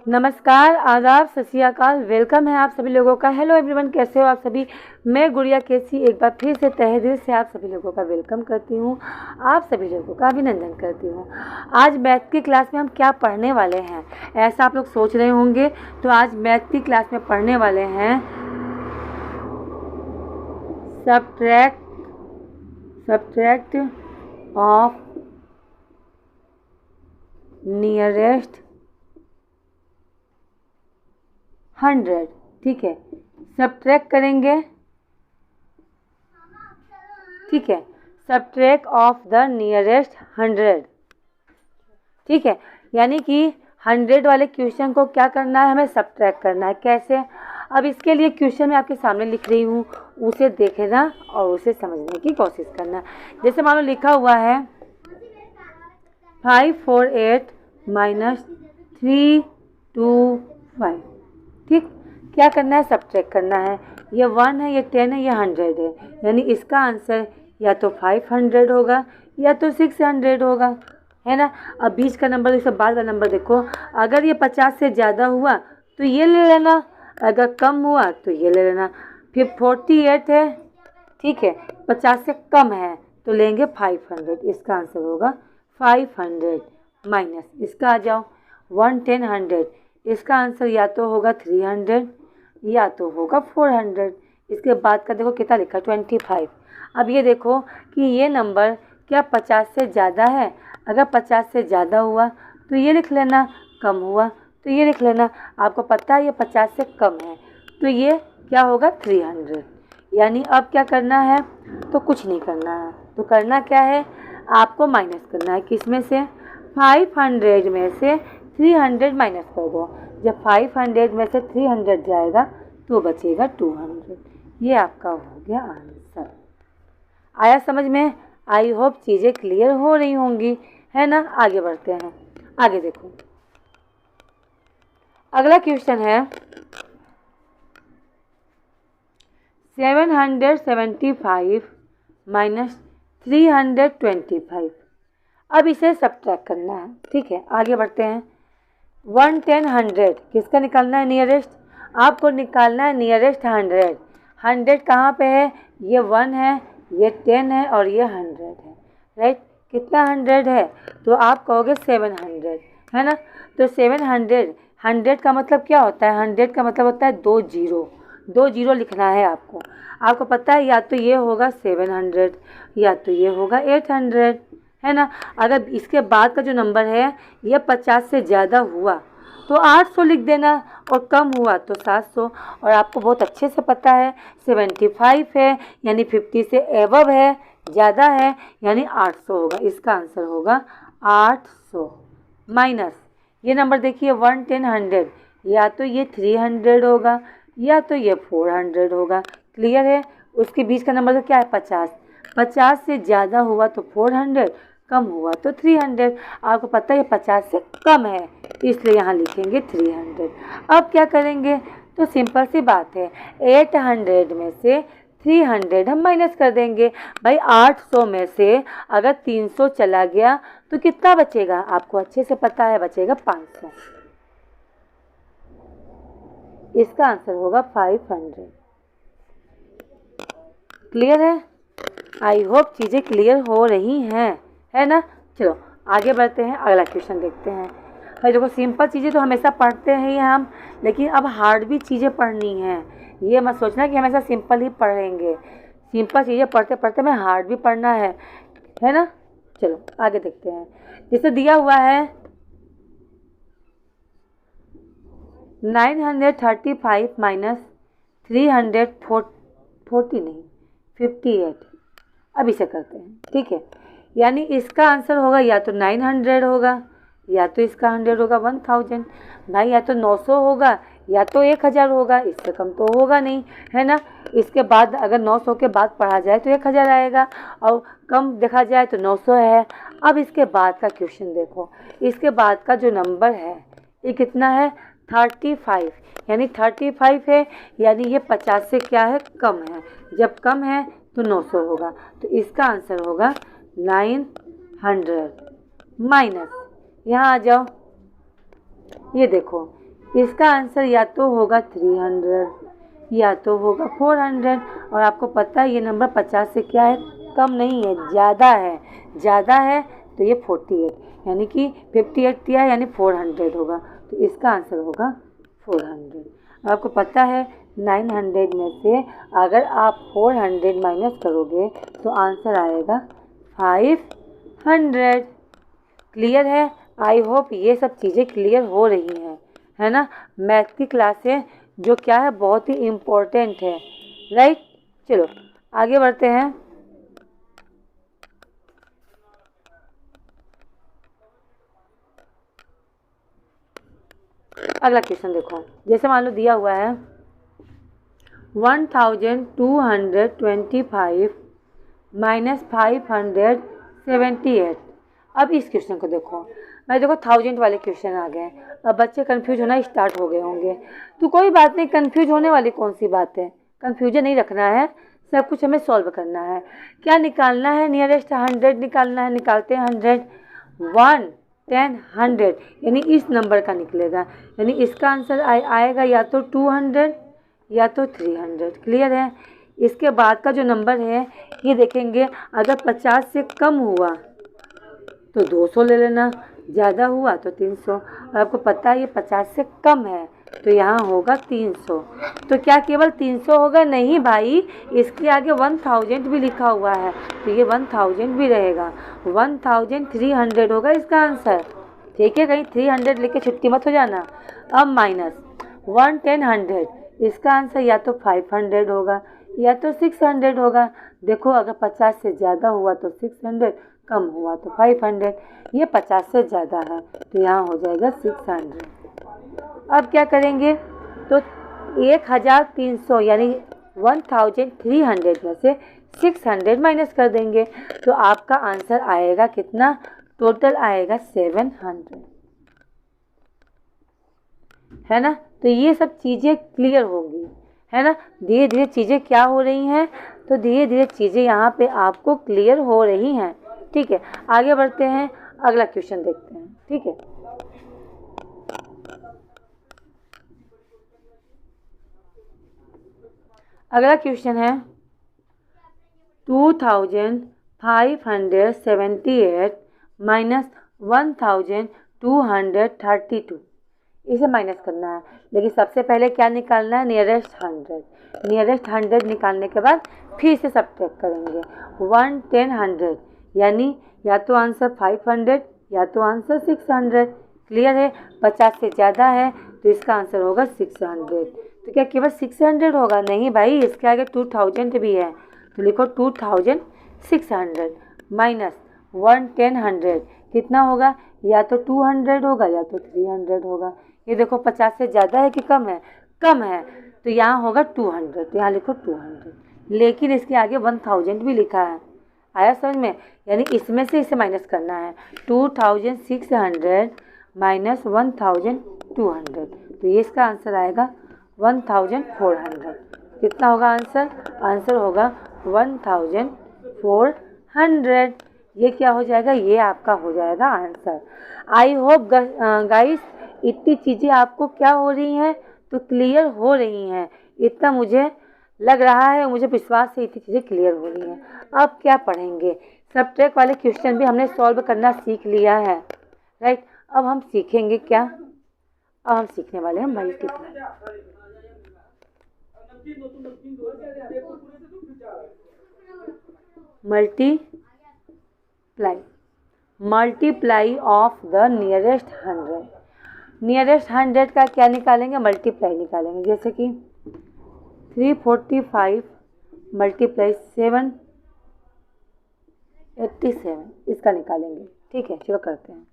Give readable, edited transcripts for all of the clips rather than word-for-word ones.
नमस्कार, आदाब, सत श्री अकाल। वेलकम है आप सभी लोगों का। हेलो एवरीवन, कैसे हो आप सभी। मैं गुड़िया केसी एक बार फिर से तहे दिल से आप सभी लोगों का वेलकम करती हूँ, आप सभी लोगों का अभिनंदन करती हूँ। आज मैथ की क्लास में हम क्या पढ़ने वाले हैं, ऐसा आप लोग सोच रहे होंगे। तो आज मैथ की क्लास में पढ़ने वाले हैं सब्ट्रैक्ट ऑफ नियरेस्ट 100। ठीक है, सब्ट्रैक्ट करेंगे। ठीक है, सब्ट्रैक्ट ऑफ द नियरेस्ट 100। ठीक है, यानी कि 100 वाले क्वेश्चन को क्या करना है, हमें सब्ट्रैक्ट करना है। कैसे? अब इसके लिए क्वेश्चन मैं आपके सामने लिख रही हूँ, उसे देखना और उसे समझने की कोशिश करना। जैसे मान लो लिखा हुआ है 548 माइनस 325। ठीक, क्या करना है, सब्ट्रैक्ट करना है। ये 1 है, ये 10 है, ये 100 है, यानी इसका आंसर या तो 500 होगा या तो 600 होगा, है ना। अब बीच का नंबर, इसके बाद का नंबर देखो। अगर ये 50 से ज़्यादा हुआ तो ये ले लेना, अगर कम हुआ तो ये ले लेना। फिर 48 है, ठीक है, 50 से कम है तो लेंगे 500। इसका आंसर होगा 500 माइनस इसका आ जाओ 110 100। इसका आंसर या तो होगा 300 या तो होगा 400। इसके बाद का देखो कितना लिखा 25। अब ये देखो कि ये नंबर क्या 50 से ज़्यादा है। अगर 50 से ज़्यादा हुआ तो ये लिख लेना, कम हुआ तो ये लिख लेना। आपको पता है ये 50 से कम है तो ये क्या होगा 300। यानी अब क्या करना है, तो कुछ नहीं करना है। तो करना क्या है, आपको माइनस करना है। किस में से, 500 में से 300 माइनस कर दो। जब 500 में से 300 जाएगा तो बचेगा 200। ये आपका हो गया आंसर। आया समझ में? आई होप चीज़ें क्लियर हो रही होंगी, है ना। आगे बढ़ते हैं। आगे देखो, अगला क्वेश्चन है 775 माइनस 325। अब इसे सब्ट्रैक्ट करना है। ठीक है, आगे बढ़ते हैं। 110 100 किसका निकालना है, नियरेस्ट। आपको निकालना है नियरेस्ट 100। 100 कहाँ पे है, ये 1 है, ये 10 है और ये 100 है, राइट। कितना 100 है, तो आप कहोगे 700, है ना। तो 700, 100 का मतलब क्या होता है, 100 का मतलब होता है 2 जीरो। 2 जीरो लिखना है आपको। आपको पता है या तो ये होगा 700 या तो ये होगा 800, है ना। अगर इसके बाद का जो नंबर है ये 50 से ज़्यादा हुआ तो 800 लिख देना और कम हुआ तो 700। और आपको बहुत अच्छे से पता है 75 है यानी 50 से एबव है, ज़्यादा है, यानी 800 होगा। इसका आंसर होगा 800 माइनस ये नंबर देखिए 110 100, या तो ये 300 होगा या तो ये 400 होगा। क्लियर है। उसके बीच का नंबर तो क्या है 50। 50 से ज़्यादा हुआ तो 400, कम हुआ तो 300। आपको पता है ये 50 से कम है इसलिए यहाँ लिखेंगे 300। अब क्या करेंगे, तो सिंपल सी बात है, 800 में से 300 हम माइनस कर देंगे। भाई 800 में से अगर 300 चला गया तो कितना बचेगा, आपको अच्छे से पता है, बचेगा 500। इसका आंसर होगा 500। क्लियर है। आई होप चीज़ें क्लियर हो रही हैं, है ना। चलो आगे बढ़ते हैं, अगला क्वेश्चन देखते हैं। भाई देखो सिंपल चीज़ें तो हमेशा पढ़ते हैं ही हम, लेकिन अब हार्ड भी चीज़ें पढ़नी हैं। ये मत सोचना कि हमेशा सिंपल ही पढ़ेंगे। सिंपल चीज़ें पढ़ते पढ़ते हमें हार्ड भी पढ़ना है ना। चलो आगे देखते हैं। जैसे दिया हुआ है 935 माइनस 340 नहीं 58। अब इसे करते हैं। ठीक है, यानी इसका आंसर होगा या तो 900 होगा या तो इसका 100 होगा 1000। भाई या तो 900 होगा या तो 1000 होगा, इससे कम तो होगा नहीं, है ना। इसके बाद अगर 900 के बाद पढ़ा जाए तो 1000 आएगा और कम देखा जाए तो 900 है। अब इसके बाद का क्वेश्चन देखो, इसके बाद का जो नंबर है ये कितना है 35, यानी 35 है, यानी ये 50 से क्या है, कम है। जब कम है तो 900 होगा, तो इसका आंसर होगा 900 माइनस, यहाँ आ जाओ ये देखो इसका आंसर या तो होगा 300 या तो होगा 400। और आपको पता है ये नंबर 50 से क्या है, कम नहीं है, ज़्यादा है। ज़्यादा है तो ये 48 यानी कि 58 दिया है यानी 400 होगा, तो इसका आंसर होगा 400। आपको पता है 900 में से अगर आप 400 माइनस करोगे तो आंसर आएगा 500। क्लियर है? आई होप ये सब चीज़ें क्लियर हो रही हैं, है ना। मैथ की क्लासें जो क्या है बहुत ही इम्पोर्टेंट है, राइट। चलो आगे बढ़ते हैं। अगला क्वेश्चन देखो, जैसे मान लो दिया हुआ है 1225 माइनस 578। अब इस क्वेश्चन को देखो, मैं देखो 1000 वाले क्वेश्चन आ गए। अब बच्चे कंफ्यूज होना स्टार्ट हो गए होंगे, तो कोई बात नहीं, कंफ्यूज होने वाली कौन सी बात है। कंफ्यूजन नहीं रखना है, सब कुछ हमें सॉल्व करना है। क्या निकालना है? नियरेस्ट 100 निकालना है। निकालते हैं 100, 1, 10, 100 यानी इस नंबर का निकलेगा, यानी इसका आंसर आएगा या तो 200 या तो 300। क्लियर है? इसके बाद का जो नंबर है ये देखेंगे, अगर 50 से कम हुआ तो 200 ले लेना, ज़्यादा हुआ तो 300। और आपको पता है ये 50 से कम है तो यहाँ होगा 300। तो क्या केवल 300 होगा? नहीं भाई, इसके आगे 1000 भी लिखा हुआ है तो ये 1000 भी रहेगा। 1300 होगा इसका आंसर, ठीक है। कहीं 300 लिख के छुट्टी मत हो जाना। अब माइनस 1, 10, 100, इसका आंसर या तो 500 होगा या तो 600 होगा। देखो अगर 50 से ज़्यादा हुआ तो 600, कम हुआ तो 500। ये 50 से ज़्यादा है तो यहाँ हो जाएगा 600। अब क्या करेंगे, तो 1300 यानी 1300 में से 600 माइनस कर देंगे तो आपका आंसर आएगा कितना? टोटल आएगा 700, है ना। तो ये सब चीज़ें क्लियर होंगी, है ना। धीरे धीरे चीज़ें क्या हो रही हैं, तो धीरे धीरे चीज़ें यहाँ पे आपको क्लियर हो रही हैं, ठीक है। आगे बढ़ते हैं, अगला क्वेश्चन देखते हैं, ठीक है। अगला क्वेश्चन है 2578 माइनस 1232। इसे माइनस करना है, लेकिन सबसे पहले क्या निकालना है? नियरेस्ट 100। नियरेस्ट 100 निकालने के बाद फिर से सब्ट्रैक्ट करेंगे। 1, 10, 100 यानी या तो आंसर 500 या तो आंसर 600। क्लियर है? 50 से ज़्यादा है तो इसका आंसर होगा 600। तो क्या केवल 600 होगा? नहीं भाई, इसके आगे 2000 भी है तो लिखो 2600 माइनस 1, 10, 100 कितना होगा? या तो 200 होगा या तो 300 होगा। ये देखो 50 से ज़्यादा है कि कम है? कम है तो यहाँ होगा 200, तो यहाँ लिखो 200। लेकिन इसके आगे 1000 भी लिखा है, आया समझ में? यानी इसमें से इसे माइनस करना है। 2600 माइनस 1200, तो ये इसका आंसर आएगा 1400। कितना होगा आंसर? आंसर होगा 1400। ये क्या हो जाएगा? ये आपका हो जाएगा आंसर। आई होप गाइस इतनी चीज़ें आपको क्या हो रही हैं, तो क्लियर हो रही हैं। इतना मुझे लग रहा है, मुझे विश्वास है इतनी चीज़ें क्लियर हो रही हैं। अब क्या पढ़ेंगे? सब्ट्रैक्ट वाले क्वेश्चन भी हमने सॉल्व करना सीख लिया है, राइट। अब हम सीखेंगे क्या? अब हम सीखने वाले हैं multiply. Multiply of the nearest 100। Nearest 100 का क्या निकालेंगे? मल्टीप्लाई निकालेंगे। जैसे कि 345 मल्टीप्लाई 787, इसका निकालेंगे, ठीक है। चलो करते हैं।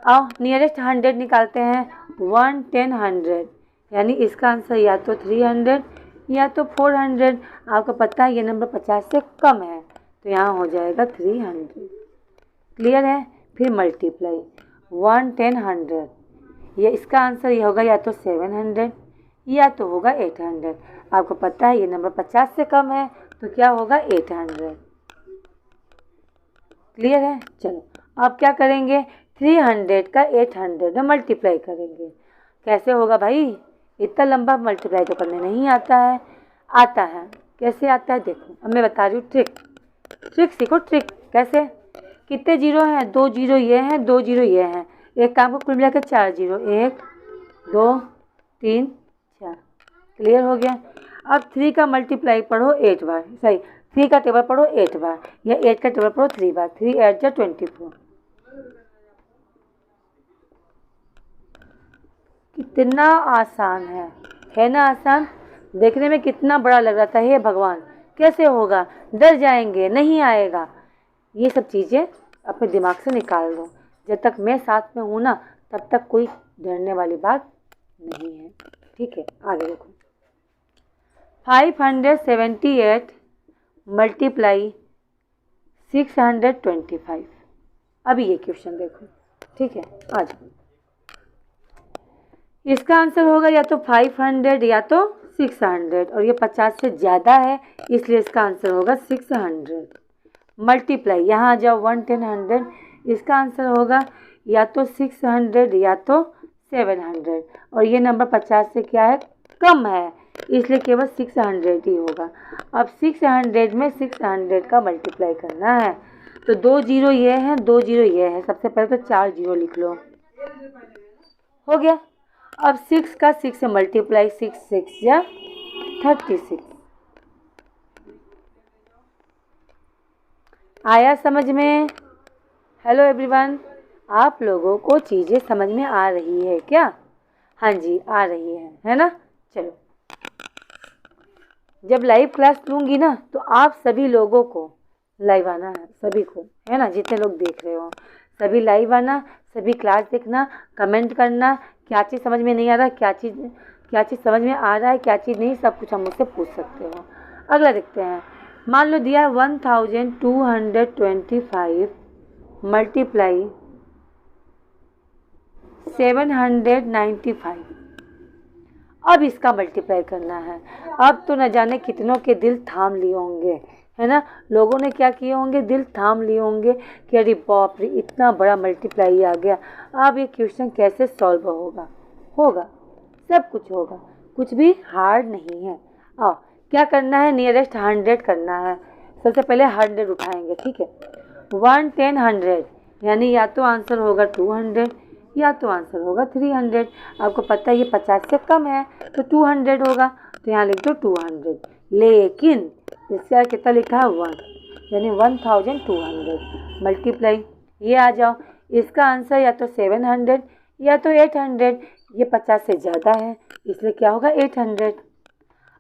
आओ नियरेस्ट 100 निकालते हैं। 1, 10, 100 यानी इसका आंसर या तो 300 या तो 400। आपको पता है ये नंबर 50 से कम है तो यहाँ हो जाएगा 300। क्लियर है? फिर मल्टीप्लाई 1, 10, 100, ये इसका आंसर ये होगा या तो 700 या तो होगा 800। आपको पता है ये नंबर 50 से कम है तो क्या होगा? 800। क्लियर है? चलो अब क्या करेंगे? 300 का 800 में मल्टीप्लाई करेंगे। कैसे होगा भाई? इतना लंबा मल्टीप्लाई तो करने नहीं आता है। आता है, कैसे आता है देखो, अब मैं बता रही हूँ ट्रिक सीखो। ट्रिक कैसे? कितने जीरो हैं? 2 जीरो ये हैं, 2 जीरो ये हैं। एक काम को कुल मिला के 4 जीरो, 1 2 3 4। क्लियर हो गया? अब 3 का मल्टीप्लाई पढ़ो 8 बार, सही 3 का टेबल पढ़ो 8 बार, या 8 का टेबल पढ़ो 3 बार। 3 8 जा 24। कितना आसान है ना? आसान देखने में कितना बड़ा लग रहा था। हे भगवान, कैसे होगा? डर जाएंगे, नहीं आएगा। ये सब चीज़ें अपने दिमाग से निकाल दो। जब तक मैं साथ में हूँ ना, तब तक कोई डरने वाली बात नहीं है। ठीक है, आगे देखो। 578 मल्टीप्लाई 625। अभी ये क्वेश्चन देखो। ठीक है, आ जाओ। इसका आंसर होगा या तो 500 या तो 600, और ये 50 से ज़्यादा है, इसलिए इसका आंसर होगा 600 मल्टीप्लाई। यहाँ जाओ 1 10 100, इसका आंसर होगा या तो 600 या तो 700, और ये नंबर 50 से क्या है? कम है, इसलिए केवल 600 ही होगा। अब 600 में 600 का मल्टीप्लाई करना है, तो 2 जीरो ये हैं, 2 जीरो ये है। सबसे पहले तो 4 जीरो लिख लो, हो गया। अब 6 का 6 से मल्टीप्लाई, 6 6 या 36। आया समझ में? हेलो एवरीवन, आप लोगों को चीज़ें समझ में आ रही है क्या? हाँ जी, आ रही है ना? चलो, जब लाइव क्लास लूँगी ना, तो आप सभी लोगों को लाइव आना है, सभी को, है ना? जितने लोग देख रहे हो सभी लाइव आना, सभी क्लास देखना, कमेंट करना, क्या चीज़ समझ में नहीं आ रहा, क्या चीज़ समझ में आ रहा है, क्या चीज़ नहीं, सब कुछ हम मुझसे पूछ सकते हो। अगला देखते हैं। मान लो दिया 1225 मल्टीप्लाई 795। अब इसका मल्टीप्लाई करना है। अब तो न जाने कितनों के दिल थाम लिए होंगे, है ना? लोगों ने क्या किए होंगे? दिल थाम लिए होंगे कि अरे बाप रे, इतना बड़ा मल्टीप्लाई आ गया। अब ये क्वेश्चन कैसे सॉल्व होगा? सब कुछ होगा, कुछ भी हार्ड नहीं है। आओ, क्या करना है? नियरेस्ट 100 करना है। सबसे पहले 100 उठाएंगे, ठीक है? 1 10 100, यानी या तो आंसर होगा 200 या तो आंसर होगा 300। आपको पता है ये 50 से कम है, तो 200 होगा, तो यहाँ लिख दो 200। लेकिन इसका कितना लिखा है? 1, यानी 1200 मल्टीप्लाई। ये आ जाओ, इसका आंसर या तो 700 या तो 800। ये 50 से ज़्यादा है, इसलिए क्या होगा? 800।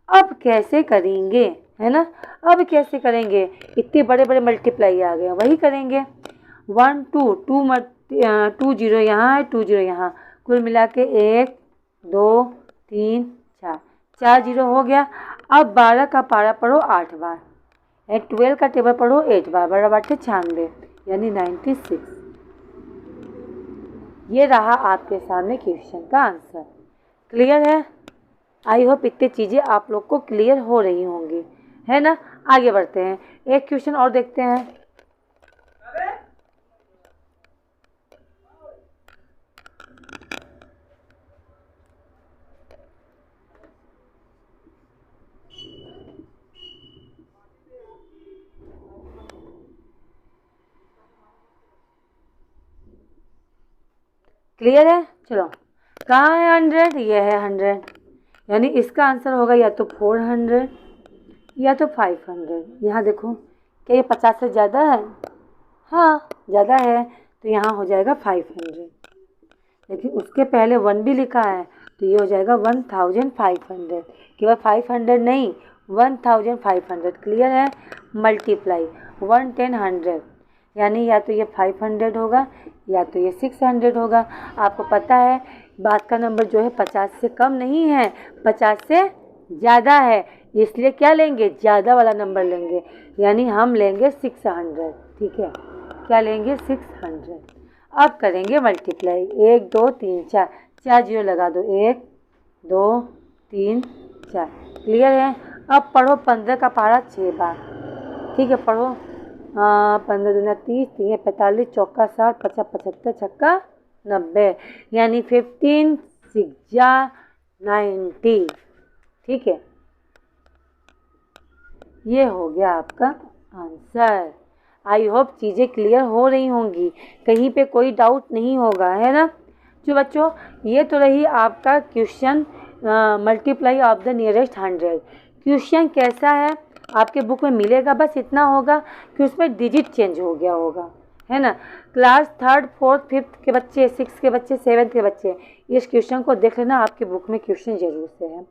अब कैसे करेंगे, है ना? अब कैसे करेंगे? इतने बड़े बड़े मल्टीप्लाई आ गए, वही करेंगे। 1 2 2 जीरो यहाँ है, 2 जीरो यहाँ, कुल मिला के 1 2 3 4, 4 जीरो हो गया। अब 12 का पारा पढ़ो 8 बार, 12 का टेबल पढ़ो 8 बार, 12 बाटे 96, यानी 96। ये रहा आपके सामने क्वेश्चन का आंसर। क्लियर है? आई होप इतनी चीज़ें आप लोग को क्लियर हो रही होंगी, है ना? आगे बढ़ते हैं, एक क्वेश्चन और देखते हैं। क्लियर है? चलो, कहाँ है 100? ये है 100, यानी इसका आंसर होगा या तो 400 या तो 500। यहाँ देखो, क्या ये 50 से ज़्यादा है? हाँ, ज़्यादा है, तो यहाँ हो जाएगा 500। लेकिन उसके पहले 1 भी लिखा है, तो ये हो जाएगा 1500। केवल 500 नहीं, 1500। क्लियर है? मल्टीप्लाई 1 10 100, यानी या तो ये 500 होगा या तो ये 600 होगा। आपको पता है बात का नंबर जो है 50 से कम नहीं है, 50 से ज़्यादा है, इसलिए क्या लेंगे? ज़्यादा वाला नंबर लेंगे, यानी हम लेंगे 600। ठीक है, क्या लेंगे? 600। अब करेंगे मल्टीप्लाई, 1 2 3 4, 4 जीरो लगा दो, 1 2 3 4। क्लियर है? अब पढ़ो 15 का पारा 6 बार, ठीक है? पढ़ो 15 दूना 30, 3 45, चौका 60, 50 75, छक्का 90, यानी 15 6 90। ठीक है, ये हो गया आपका आंसर। आई होप चीज़ें क्लियर हो रही होंगी, कहीं पे कोई डाउट नहीं होगा, है ना। जो बच्चों, ये तो रही आपका question multiply of the nearest 100। Question कैसा है आपके बुक में मिलेगा, बस इतना होगा कि उसमें डिजिट चेंज हो गया होगा, है ना। क्लास 3rd 4th 5th के बच्चे, 6th के बच्चे, 7th के बच्चे इस क्वेश्चन को देख लेना, आपके बुक में क्वेश्चन जरूर से है।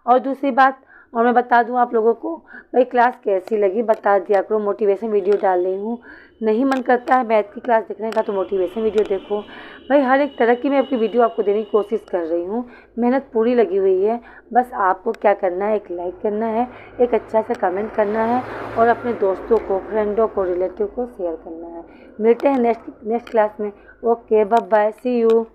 और दूसरी बात, और मैं बता दूं आप लोगों को, भाई क्लास कैसी लगी बता दिया करो, मोटिवेशन वीडियो डाल रही हूँ। नहीं मन करता है मैथ की क्लास देखने का तो मोटिवेशन वीडियो देखो। भाई हर एक तरह की मैं आपकी वीडियो आपको देने की कोशिश कर रही हूँ, मेहनत पूरी लगी हुई है। बस आपको क्या करना है, एक लाइक करना है, एक अच्छा सा कमेंट करना है और अपने दोस्तों को, फ्रेंडों को, रिलेटिव को शेयर करना है। मिलते हैं नेक्स्ट क्लास में। Okay, bye bye, see you.